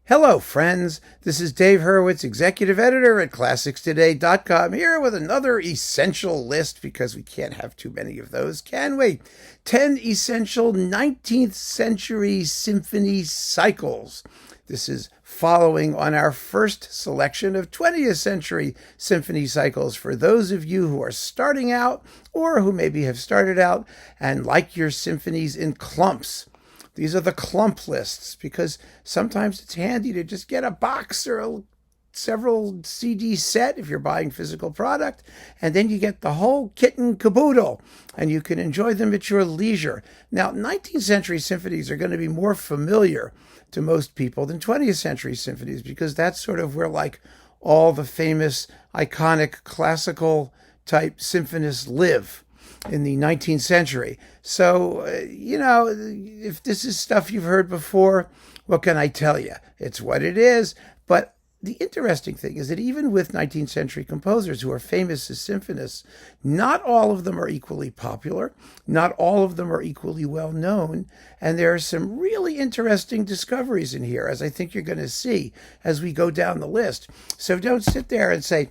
Hello, friends. This is Dave Hurwitz, executive editor at ClassicsToday.com, here with another essential list, because we can't have too many of those, can we? 10 essential 19th century symphony cycles. This is following on our first selection of 20th century symphony cycles for those of you who are starting out or who maybe have started out and like your symphonies in clumps. These are the clump lists because sometimes it's handy to just get a box or several CD set if you're buying physical product, and then you get the whole kit and caboodle, and you can enjoy them at your leisure. Now, 19th century symphonies are going to be more familiar to most people than 20th century symphonies because that's sort of where like all the famous iconic classical type symphonists live in the 19th century. So, if this is stuff you've heard before, what can I tell you? It's what it is. But the interesting thing is that even with 19th century composers who are famous as symphonists, not all of them are equally popular. Not all of them are equally well known. And there are some really interesting discoveries in here, as I think you're going to see as we go down the list. So don't sit there and say,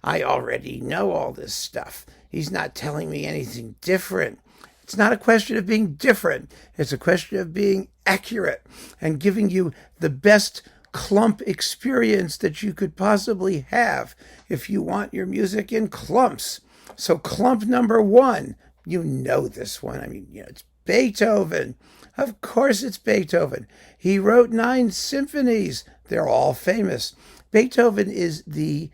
I already know all this stuff. He's not telling me anything different. It's not a question of being different. It's a question of being accurate and giving you the best clump experience that you could possibly have if you want your music in clumps. So clump number one, you know this one. It's Beethoven. Of course it's Beethoven. He wrote 9 symphonies. They're all famous. Beethoven is the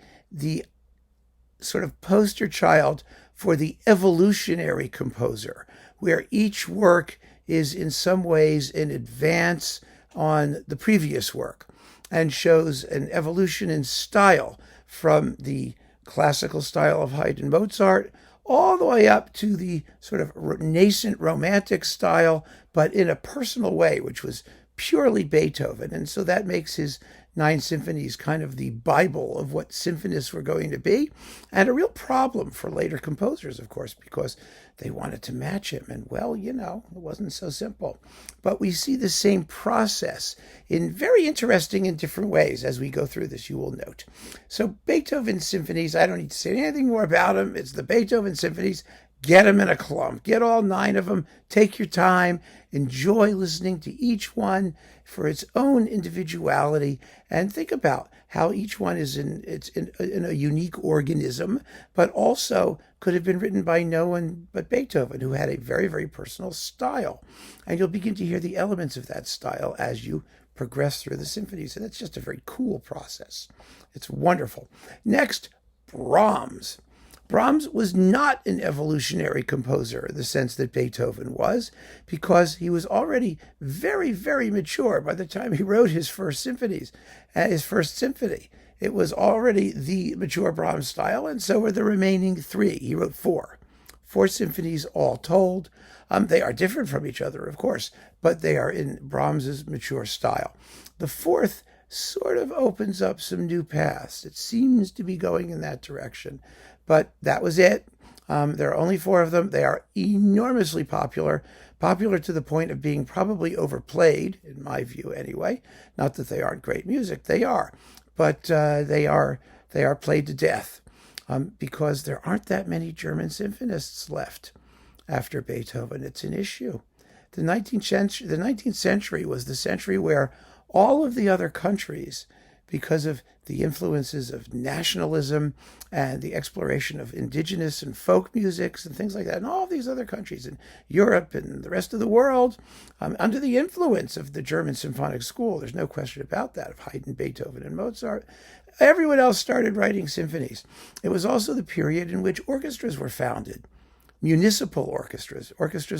sort of poster child for the evolutionary composer, where each work is in some ways an advance on the previous work and shows an evolution in style from the classical style of Haydn, Mozart, all the way up to the sort of nascent romantic style, but in a personal way, which was purely Beethoven. And so that makes his 9 symphonies kind of the Bible of what symphonists were going to be, and a real problem for later composers, of course, because they wanted to match him. And, well, it wasn't so simple. But we see the same process in very interesting and different ways as we go through this, you will note. So Beethoven symphonies, I don't need to say anything more about them. It's the Beethoven symphonies. Get them in a clump. Get all 9 of them. Take your time. Enjoy listening to each one for its own individuality, and think about how each one is in a unique organism, but also could have been written by no one but Beethoven, who had a very, very personal style. And you'll begin to hear the elements of that style as you progress through the symphonies. And it's just a very cool process. It's wonderful. Next, Brahms. Brahms was not an evolutionary composer in the sense that Beethoven was, because he was already very, very mature by the time he wrote his first symphonies, his first symphony. It was already the mature Brahms style, and so were the remaining 3. He wrote 4 symphonies all told. They are different from each other, of course, but they are in Brahms's mature style. The 4th sort of opens up some new paths. It seems to be going in that direction. But that was it. There are only 4 of them. They are enormously popular to the point of being probably overplayed, in my view anyway. Not that they aren't great music. They are. But they are played to death because there aren't that many German symphonists left after Beethoven. It's an issue. The 19th century was the century where all of the other countries, because of the influences of nationalism and the exploration of indigenous and folk musics and things like that, and all these other countries in Europe and the rest of the world, under the influence of the German symphonic school, there's no question about that, of Haydn, Beethoven, and Mozart, everyone else started writing symphonies. It was also the period in which orchestras were founded. Municipal orchestras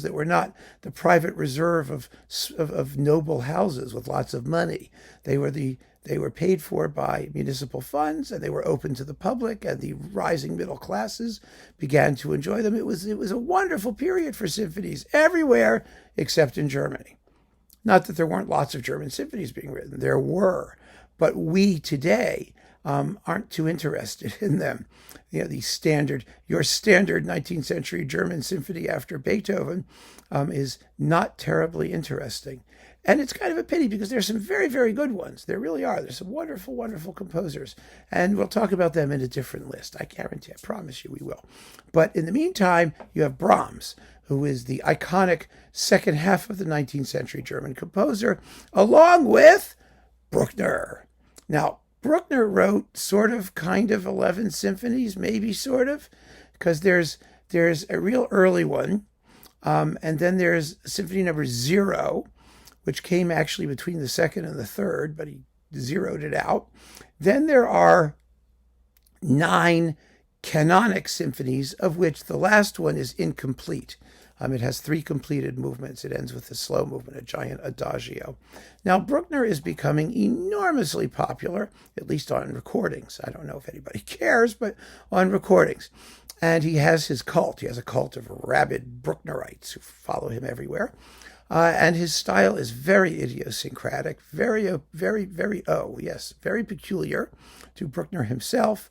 that were not the private reserve of noble houses with lots of money. They were paid for by municipal funds, and they were open to the public, and the rising middle classes began to enjoy them. It was a wonderful period for symphonies everywhere except in Germany. Not that there weren't lots of German symphonies being written. There were, but we today aren't too interested in them. Your standard 19th century German symphony after Beethoven is not terribly interesting. And it's kind of a pity because there's some very, very good ones. There really are. There's some wonderful, wonderful composers. And we'll talk about them in a different list. I guarantee, I promise you we will. But in the meantime, you have Brahms, who is the iconic second half of the 19th century German composer, along with Bruckner. Now, Bruckner wrote sort of, kind of 11 symphonies, maybe sort of, because there's a real early one, and then there's Symphony number 0, which came actually between the second and the third, but he zeroed it out. Then there are 9 canonic symphonies, of which the last one is incomplete. It has 3 completed movements. It ends with a slow movement, a giant adagio. Now, Bruckner is becoming enormously popular, at least on recordings. I don't know if anybody cares, but on recordings. And he has his cult. He has a cult of rabid Brucknerites who follow him everywhere. And his style is very idiosyncratic, very peculiar to Bruckner himself.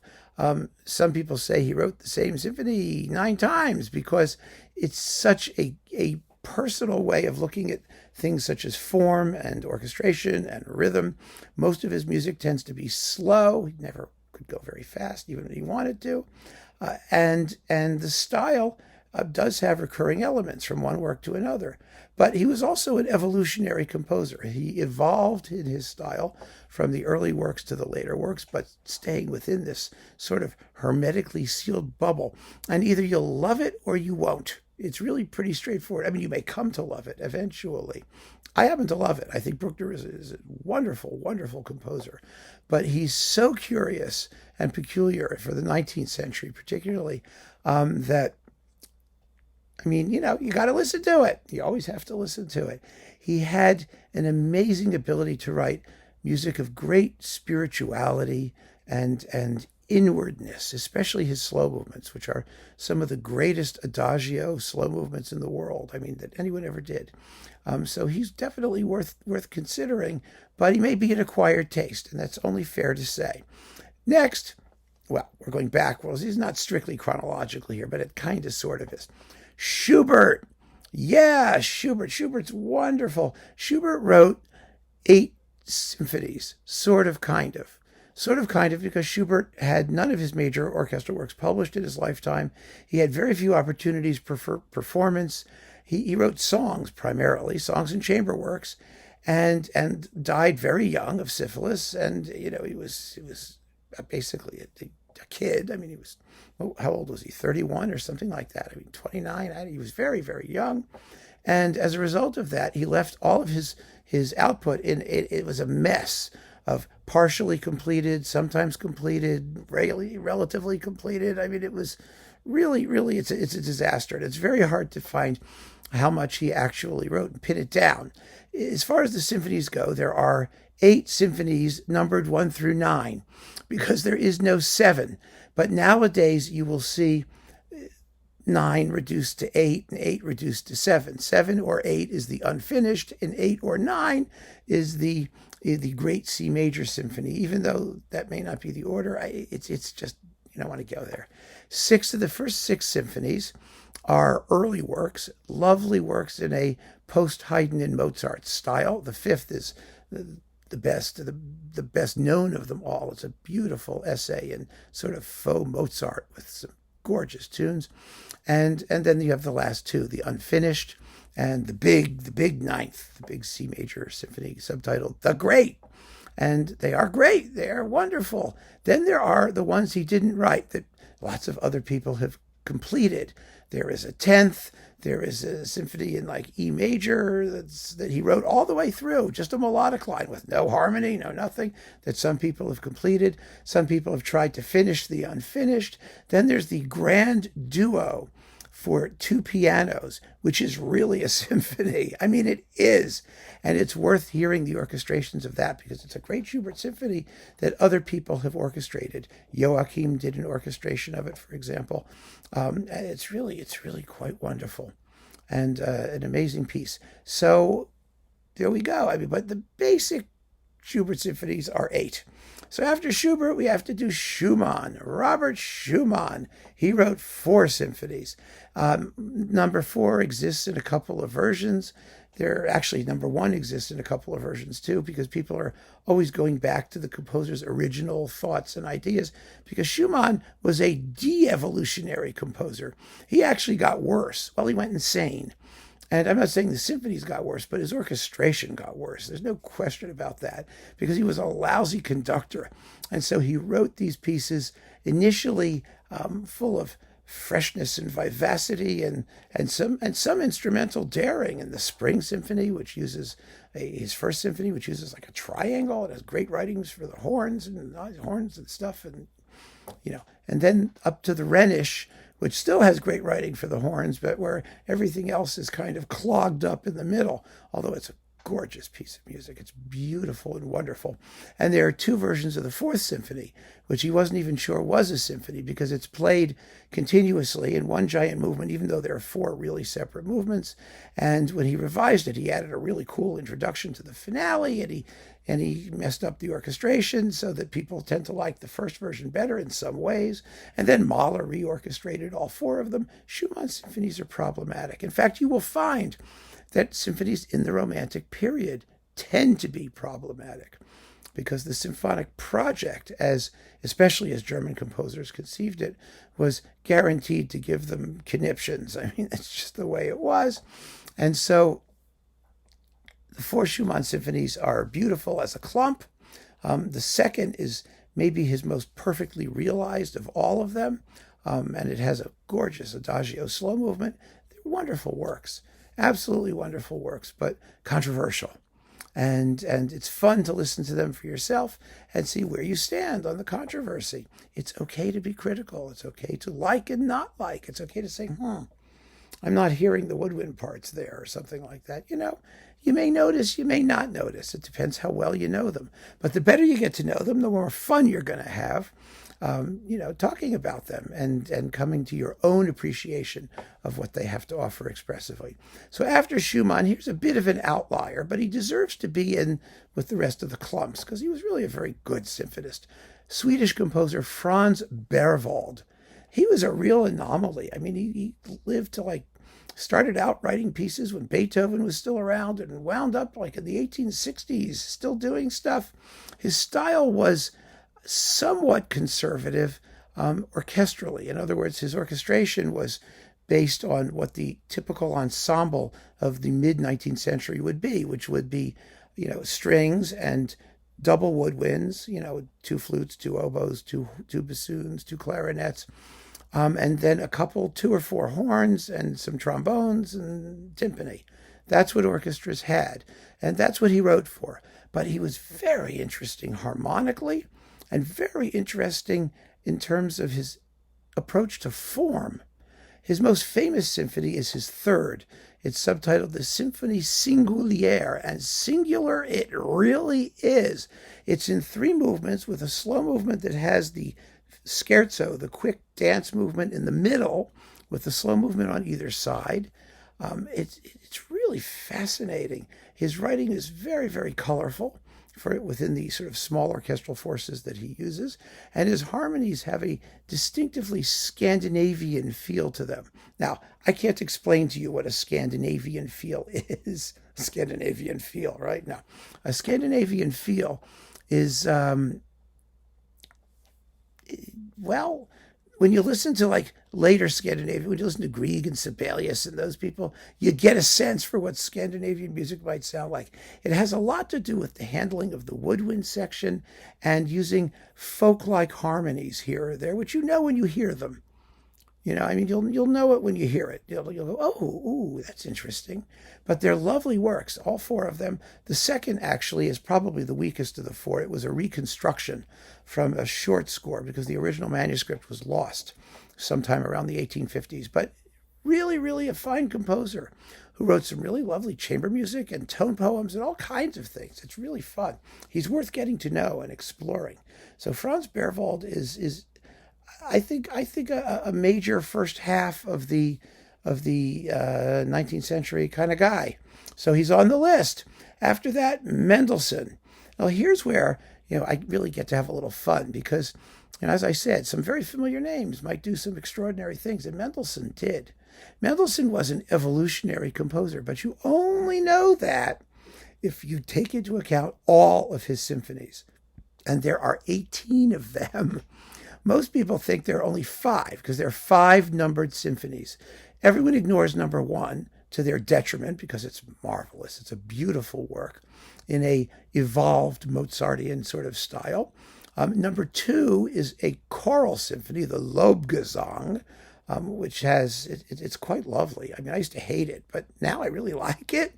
Some people say he wrote the same symphony 9 times because it's such a personal way of looking at things such as form and orchestration and rhythm. Most of his music tends to be slow. He never could go very fast, even when he wanted to. And the style does have recurring elements from one work to another. But he was also an evolutionary composer. He evolved in his style from the early works to the later works, but staying within this sort of hermetically sealed bubble. And either you'll love it or you won't. It's really pretty straightforward. I mean, you may come to love it eventually. I happen to love it. I think Bruckner is a wonderful, wonderful composer. But he's so curious and peculiar for the 19th century, particularly, that, I mean, you got to listen to it. You always have to listen to it. He had an amazing ability to write music of great spirituality and inwardness, especially his slow movements, which are some of the greatest adagio slow movements in the world, I mean, that anyone ever did. So he's definitely worth considering, but he may be an acquired taste, and that's only fair to say. Next, well, we're going backwards. He's not strictly chronologically here, but it kind of sort of is. Schubert. Yeah, Schubert. Schubert's wonderful. Schubert wrote 8 symphonies, sort of, kind of. Sort of, kind of, because Schubert had none of his major orchestral works published in his lifetime. He had very few opportunities for performance. He wrote songs primarily, songs and chamber works, and died very young of syphilis. And, he was basically a kid. I mean, he was, how old was he? 31 or something like that. I mean, 29. He was very, very young. And as a result of that, he left all of his output in, it was a mess of partially completed, sometimes completed, relatively completed. I mean, it was really, it's a disaster. And it's very hard to find how much he actually wrote and pin it down. As far as the symphonies go, there are 8 symphonies numbered 1 through 9 because there is no 7. But nowadays you will see 9 reduced to 8 and 8 reduced to 7. 7 or 8 is the unfinished, and 8 or 9 is the great C major symphony, even though that may not be the order. It's just, you don't want to go there. 6 of the first 6 symphonies are early works, lovely works in a post-Haydn and Mozart style. The 5th is the best known of them all. It's a beautiful essay in sort of faux Mozart with some gorgeous tunes. And then you have the last 2, the unfinished and the big 9th, the big C major symphony subtitled The Great. And they are great. They are wonderful. Then there are the ones he didn't write that lots of other people have completed. There is a 10th. There is a symphony in like E major that he wrote all the way through, just a melodic line with no harmony, no nothing, that some people have completed. Some people have tried to finish the unfinished. Then there's the grand duo for 2 pianos, which is really a symphony. I mean, it is. And it's worth hearing the orchestrations of that because it's a great Schubert symphony that other people have orchestrated. Joachim did an orchestration of it, for example. And it's really quite wonderful and an amazing piece. So there we go. I mean, but the basic Schubert symphonies are 8. So after Schubert, we have to do Schumann. Robert Schumann. He wrote 4 symphonies. Number 4 exists in a couple of versions. They're actually, number one exists in a couple of versions too, because people are always going back to the composer's original thoughts and ideas, because Schumann was a de-evolutionary composer. He actually got worse. Well, he went insane. And I'm not saying the symphonies got worse, but his orchestration got worse. There's no question about that, because he was a lousy conductor. And so he wrote these pieces initially full of freshness and vivacity and some instrumental daring. In the Spring Symphony, which uses his first symphony, which uses like a triangle. It has great writings for the horns and stuff, and and then up to the Rhenish, which still has great writing for the horns, but where everything else is kind of clogged up in the middle, although it's a gorgeous piece of music. It's beautiful and wonderful. And there are two versions of the Fourth Symphony, which he wasn't even sure was a symphony, because it's played continuously in one giant movement, even though there are four really separate movements. And when he revised it, he added a really cool introduction to the finale, and he messed up the orchestration so that people tend to like the first version better in some ways. And then Mahler reorchestrated all four of them. Schumann's symphonies are problematic. In fact, you will find that symphonies in the Romantic period tend to be problematic, because the symphonic project, especially as German composers conceived it, was guaranteed to give them conniptions. I mean, that's just the way it was. And so the four Schumann symphonies are beautiful as a clump. The second is maybe his most perfectly realized of all of them, and it has a gorgeous adagio slow movement. They're wonderful works. Absolutely wonderful works, but controversial. And it's fun to listen to them for yourself and see where you stand on the controversy. It's okay to be critical. It's okay to like and not like. It's okay to say, I'm not hearing the woodwind parts there, or something like that. You may notice, you may not notice. It depends how well you know them. But the better you get to know them, the more fun you're going to have, talking about them and coming to your own appreciation of what they have to offer expressively. So after Schumann, here's a bit of an outlier, but he deserves to be in with the rest of the clumps, because he was really a very good symphonist. Swedish composer Franz Berwald. He was a real anomaly. I mean, he lived to started out writing pieces when Beethoven was still around, and wound up in the 1860s still doing stuff. His style was somewhat conservative orchestrally. In other words, his orchestration was based on what the typical ensemble of the mid-19th century would be, which would be, strings and double woodwinds, two flutes, two oboes, two bassoons, two clarinets, and then a couple, two or four horns and some trombones and timpani. That's what orchestras had, and that's what he wrote for. But he was very interesting harmonically, and very interesting in terms of his approach to form. His most famous symphony is his third. It's subtitled the Symphonie Singulière, and singular it really is. It's in three movements, with a slow movement that has the scherzo, the quick dance movement, in the middle, with the slow movement on either side. It's really fascinating. His writing is very, very colorful within the sort of small orchestral forces that he uses, and his harmonies have a distinctively Scandinavian feel to them. Now, I can't explain to you what a Scandinavian feel is. Scandinavian feel, right? Now, a Scandinavian feel is, when you listen to later Scandinavian, when you listen to Grieg and Sibelius and those people, you get a sense for what Scandinavian music might sound like. It has a lot to do with the handling of the woodwind section and using folk-like harmonies here or there, which you know when you hear them. You'll know it when you hear it. You'll go, ooh, that's interesting. But they're lovely works, all four of them. The second actually is probably the weakest of the four. It was a reconstruction from a short score, because the original manuscript was lost sometime around the 1850s. But really, really a fine composer who wrote some really lovely chamber music and tone poems and all kinds of things. It's really fun. He's worth getting to know and exploring. So Franz Berwald is I think a major first half of the 19th century kind of guy. So he's on the list. After that, Mendelssohn. Now here's where I really get to have a little fun, because as I said, some very familiar names might do some extraordinary things, and Mendelssohn did. Mendelssohn was an evolutionary composer, but you only know that if you take into account all of his symphonies. And there are 18 of them. Most people think there are only 5 because there are 5 numbered symphonies. Everyone ignores number 1 to their detriment because it's marvelous. It's a beautiful work in a evolved Mozartian sort of style. Number 2 is a choral symphony, the Lobgesang, which it's quite lovely. I mean, I used to hate it, but now I really like it.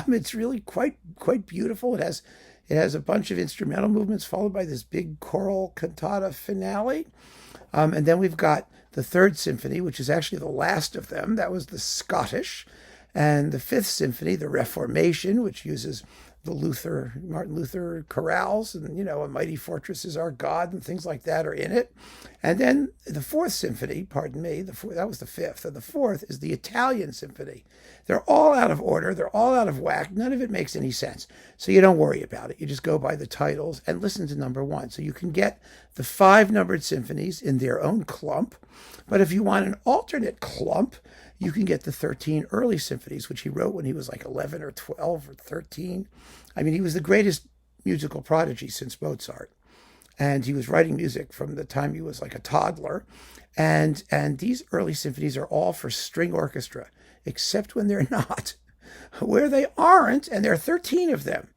It's really quite beautiful. It has a bunch of instrumental movements followed by this big choral cantata finale. And then we've got the 3rd symphony, which is actually the last of them. That was the Scottish. And the 5th symphony, the Reformation, which uses the Martin Luther chorales, and, A Mighty Fortress Is Our God, and things like that are in it. And then the 4th symphony, pardon me, that was the 5th, and the 4th is the Italian symphony. They're all out of order. They're all out of whack. None of it makes any sense. So you don't worry about it. You just go by the titles and listen to number 1. So you can get the 5 numbered symphonies in their own clump. But if you want an alternate clump, you can get the 13 early symphonies, which he wrote when he was like 11 or 12 or 13. I mean, he was the greatest musical prodigy since Mozart. And he was writing music from the time he was like a toddler. And these early symphonies are all for string orchestra, except when they're not. Where they aren't, and there are 13 of them.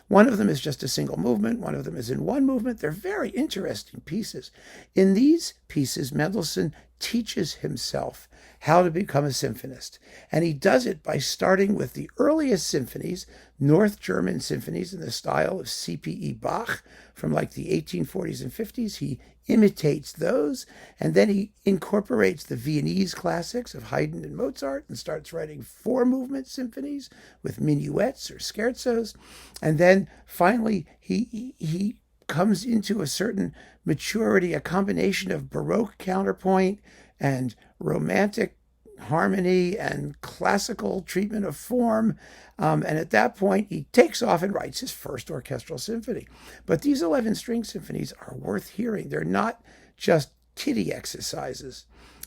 One of them is just a single movement. One of them is in one movement. They're very interesting pieces. In these pieces, Mendelssohn teaches himself how to become a symphonist. And he does it by starting with the earliest symphonies, North German symphonies in the style of C.P.E. Bach from like the 1840s and 50s. He imitates those, and then he incorporates the Viennese classics of Haydn and Mozart and starts writing 4-movement symphonies with minuets or scherzos. And then finally he comes into a certain maturity, a combination of Baroque counterpoint and romantic harmony and classical treatment of form. And at that point, he takes off and writes his first orchestral symphony. But these 11-string symphonies are worth hearing. They're not just kiddie exercises.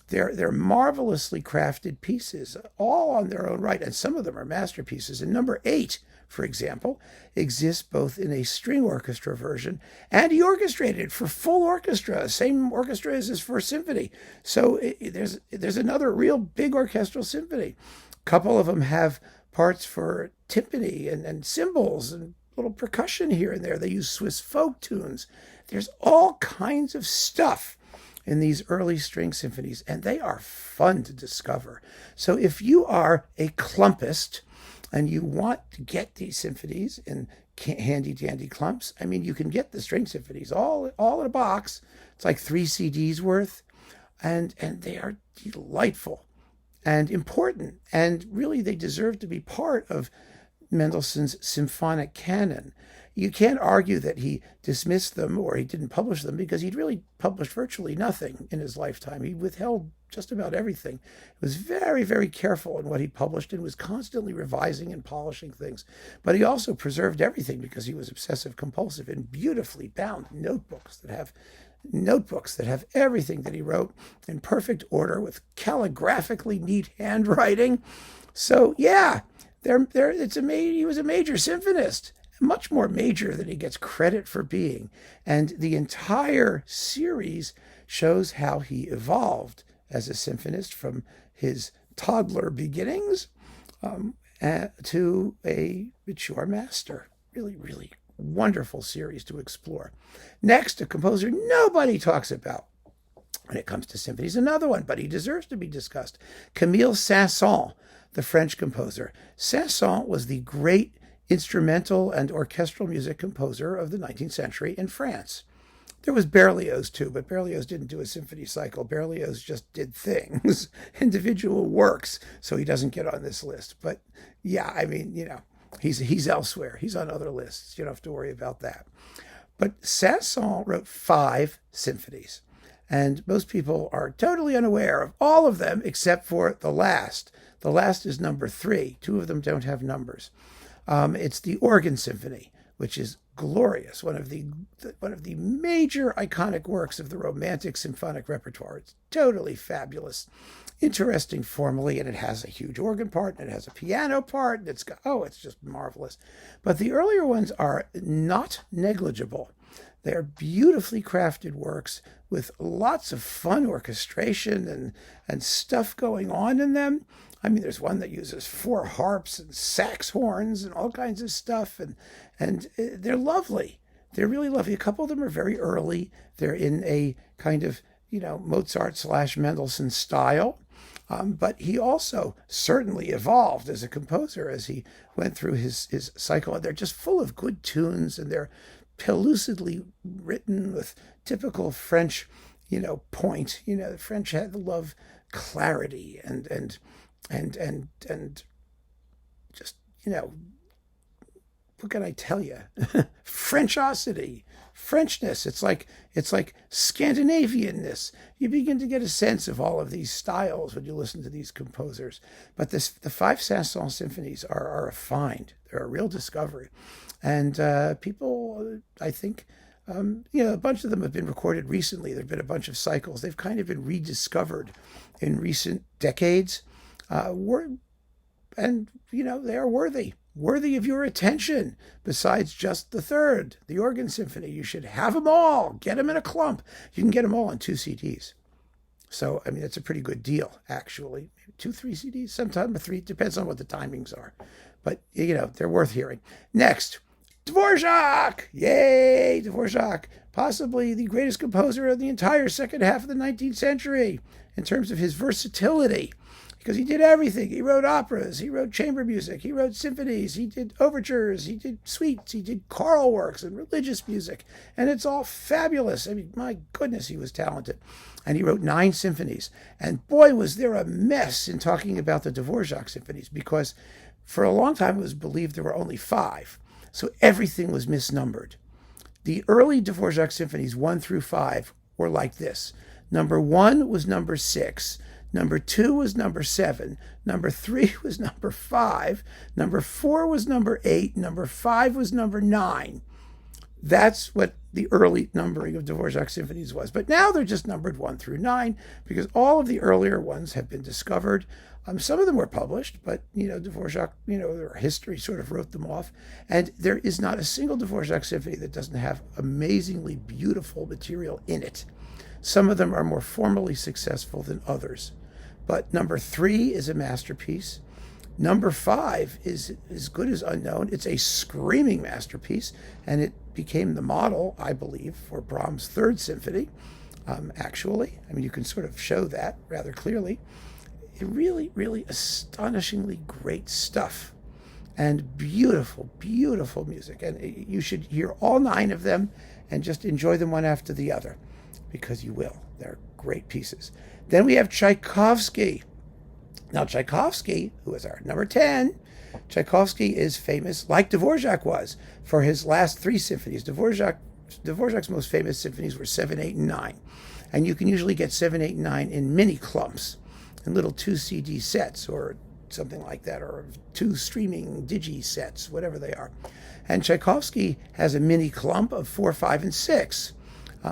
They're marvelously crafted pieces, all on their own right, and some of them are masterpieces. And number 8, for example, exists both in a string orchestra version, and he orchestrated it for full orchestra, same orchestra as his first symphony. So there's another real big orchestral symphony. A couple of them have parts for timpani and cymbals and little percussion here and there. They use Swiss folk tunes. There's all kinds of stuff in these early string symphonies, and they are fun to discover. So if you are a clumpist and you want to get these symphonies in handy-dandy clumps, I mean, you can get the string symphonies all in a box. It's like 3 CDs worth, and they are delightful and important, and really they deserve to be part of Mendelssohn's symphonic canon. You can't argue that he dismissed them or he didn't publish them, because he'd really published virtually nothing in his lifetime. He withheld just about everything. He was very, very careful in what he published and was constantly revising and polishing things. But he also preserved everything because he was obsessive compulsive in beautifully bound notebooks that have everything that he wrote in perfect order with calligraphically neat handwriting. So yeah, he was a major symphonist, much more major than he gets credit for being. And the entire series shows how he evolved as a symphonist from his toddler beginnings to a mature master. Really, really wonderful series to explore. Next, a composer nobody talks about when it comes to symphonies. Another one, but he deserves to be discussed. Camille Saint-Saëns, the French composer. Saint-Saëns was the great instrumental and orchestral music composer of the 19th century in France. There was Berlioz too, but Berlioz didn't do a symphony cycle. Berlioz just did things, individual works, so he doesn't get on this list. But yeah, I mean, he's elsewhere. He's on other lists. You don't have to worry about that. But Saint-Saëns wrote 5 symphonies, and most people are totally unaware of all of them except for the last. The last is number 3. 2 of them don't have numbers. It's the Organ Symphony, which is glorious, one of the major iconic works of the Romantic symphonic repertoire. It's totally fabulous, interesting formally, and it has a huge organ part, and it has a piano part, and it's just marvelous. But the earlier ones are not negligible. They're beautifully crafted works with lots of fun orchestration and stuff going on in them. I mean, there's one that uses 4 harps and sax horns and all kinds of stuff, and they're lovely. They're really lovely. A couple of them are very early. They're in a kind of, Mozart / Mendelssohn style. But he also certainly evolved as a composer as he went through his cycle. And they're just full of good tunes, and they're pellucidly written with typical French, point. The French love clarity and just, what can I tell you? Frenchosity, Frenchness. It's like Scandinavianness. You begin to get a sense of all of these styles when you listen to these composers. But the 5 Saint-Saëns symphonies are a find. They're a real discovery. And people, I think, a bunch of them have been recorded recently. There have been a bunch of cycles. They've kind of been rediscovered in recent decades. They are worthy of your attention. Besides just the third, the organ symphony, you should have them all. Get them in a clump. You can get them all on 2 CDs. So, I mean, it's a pretty good deal, actually. 2, 3 CDs, sometimes 3, depends on what the timings are. But, they're worth hearing. Next, Dvořák! Yay, Dvořák! Possibly the greatest composer of the entire second half of the 19th century in terms of his versatility. Because he did everything. He wrote operas, he wrote chamber music, he wrote symphonies, he did overtures, he did suites, he did choral works and religious music. And it's all fabulous. I mean, my goodness, he was talented. And he wrote 9 symphonies. And boy, was there a mess in talking about the Dvořák symphonies, because for a long time it was believed there were only 5. So everything was misnumbered. The early Dvořák symphonies, 1 through 5, were like this. Number 1 was number 6. Number 2 was number 7. Number 3 was number 5. Number 4 was number 8. Number 5 was number 9. That's what the early numbering of Dvořák symphonies was. But now they're just numbered 1 through 9 because all of the earlier ones have been discovered. Some of them were published, but, Dvořák, their history sort of wrote them off. And there is not a single Dvořák symphony that doesn't have amazingly beautiful material in it. Some of them are more formally successful than others. But number 3 is a masterpiece. Number 5 is as good as unknown. It's a screaming masterpiece, and it became the model, I believe, for Brahms' 3rd Symphony, actually. I mean, you can sort of show that rather clearly. Really, really astonishingly great stuff. And beautiful, beautiful music. And you should hear all 9 of them and just enjoy them one after the other, because you will. They're great pieces. Then we have Tchaikovsky. Now, Tchaikovsky, who is our number 10, Tchaikovsky is famous, like Dvořák was, for his last 3 symphonies. Dvořák's most famous symphonies were 7, 8, and 9. And you can usually get 7, 8, and 9 in mini clumps, in little 2 CD sets or something like that, or 2 streaming digi sets, whatever they are. And Tchaikovsky has a mini clump of 4, 5, and 6.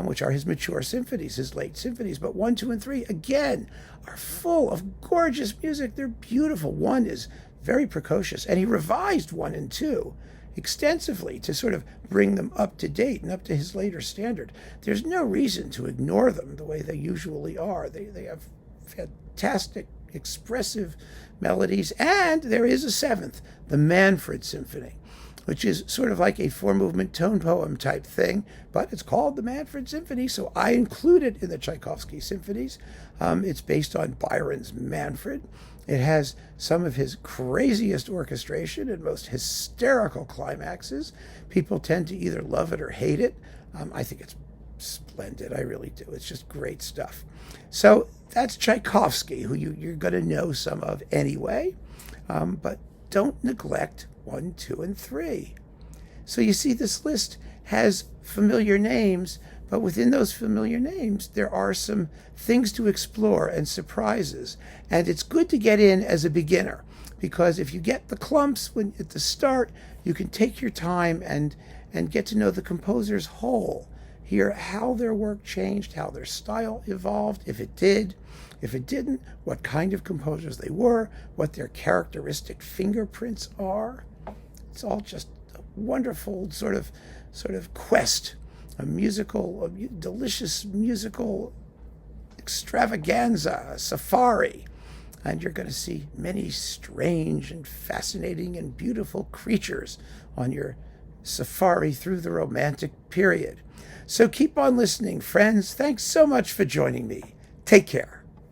Which are his mature symphonies, his late symphonies. But 1, 2, and 3, again, are full of gorgeous music. They're beautiful. 1 is very precocious, and he revised 1 and 2 extensively to sort of bring them up to date and up to his later standard. There's no reason to ignore them the way they usually are. They have fantastic, expressive melodies, and there is a 7th, the Manfred Symphony, which is sort of like a 4-movement tone poem type thing, but it's called the Manfred Symphony, so I include it in the Tchaikovsky symphonies. It's based on Byron's Manfred. It has some of his craziest orchestration and most hysterical climaxes. People tend to either love it or hate it. I think it's splendid. I really do. It's just great stuff. So that's Tchaikovsky, who you're going to know some of anyway, but don't neglect 1, 2, and 3. So you see, this list has familiar names, but within those familiar names, there are some things to explore and surprises. And it's good to get in as a beginner, because if you get the clumps at the start, you can take your time and and get to know the composer's whole. Hear how their work changed, how their style evolved, if it did. If it didn't, what kind of composers they were, what their characteristic fingerprints are. It's all just a wonderful sort of quest, a delicious musical extravaganza, a safari. And you're going to see many strange and fascinating and beautiful creatures on your safari through the Romantic period. So keep on listening, friends. Thanks so much for joining me. Take care.